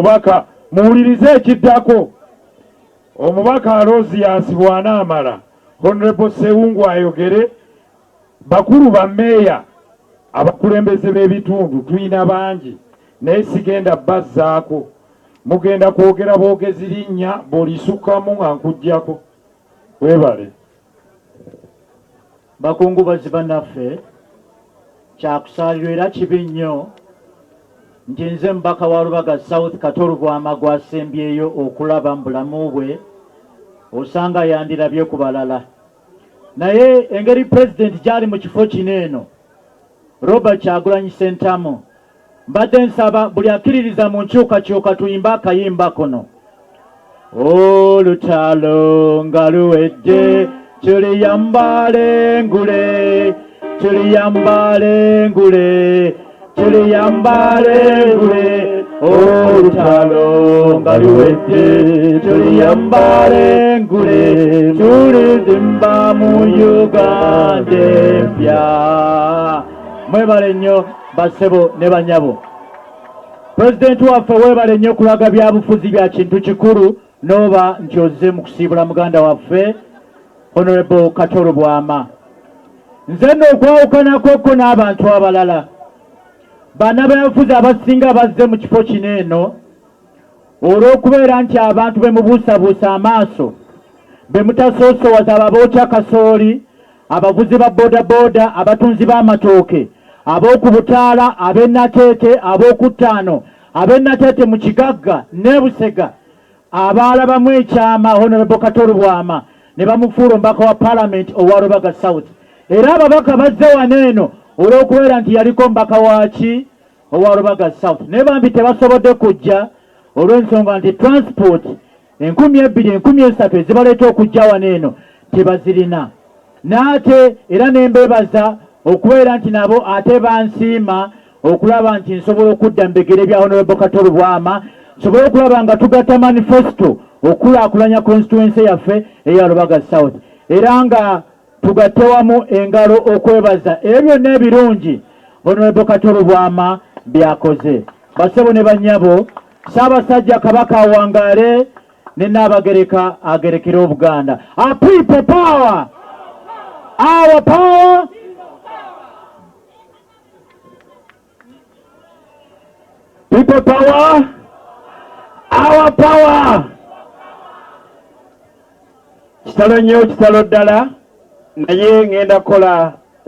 omubaka muwulirize ekiddako. Omubaka Alozias bw'anaamala Honorable Sewungu ayogere. Bakulu ba meeya abakulembeze b'ebitundu tuyina bangi naye sigenda bazzaako. Mugenda kwogera boogezi linnya bw'olisukkamu nga nkuggyako. Weebale. Bakungubazi bannaffe, kyakusaalirwa era kibi nnyo nti nze mubaka wa Lubaga South Katoro Bwama gwasembyeyo okulaba mu bulamu bwe osanga yandirabye ku balala. Naye engeri pulezidenti gy'ali mu kifo kino eno Robert Kyagulanyi Ssentamu, mbadde nsaba buli akkiririza mu nkyukakyuka tuyimbe akayimba kono. Olutalo nga luwedde tuliyambale ngule, tuliyambale ngule, tuliyambale ngule. Olutalo nga luwedde tuliyambale ngule, tulizimba mu Uganda empya. Mwebale nnyo bassebo ne banyabo. Pulezidenti waffe weebale nnyo kulaga byabufuzi bya kintu kikulu n'oba nti ozze mu kusiibula muganda waffe Honorable Katoro Bwama. Nze nno okwawukanako n'abantu abalala bannabyabufuzi abasinga bazze mu kifo kino eno olw'okubeera nti abantu be mubuusabuusa amaaso be mutasoosowaza ababookya kasooli, abavuzi ba bodaboda, abatunzi b'amatooke, ab'oku butaala, ab'ennateete, ab'oku ttaano, ab'ennateete mu kigagga ne Busega abaalabamu ekyama Honorable Katoro Bwama ne bamufuula omubaka wa Parliament owa Lubaga South. Era ababaka bazze wano eno olw'okubeera nti yaliko omubaka waki owa Lubaga South. Naye bambi tebasobodde kujja olw'ensonga nti transport 2,000-3,000 ezibaleeta okujja wano eno tebazirina. N'ate era nembeebaza okubeera nti nabo ate bansiima okulaba nti nsobola okudda mu bigere bya Honorable Katoro Bwama, nsobola okulaba nga tugatta manifesto okulaakulanya constituency yaffe eya Lubaga South, era nga tugatte wamu engalo okwebaza ebyo byonna ebirungi Honorable Katoro Bwama byakoze. Bassebo ne bannyabo, Ssaabasajja Kabaka awangaale ne Nnaabagereka agerekera Obuganda. Our people power! Our power! People power! Our power! Kitalo nnyo, kitalo ddala, naye ngenda kola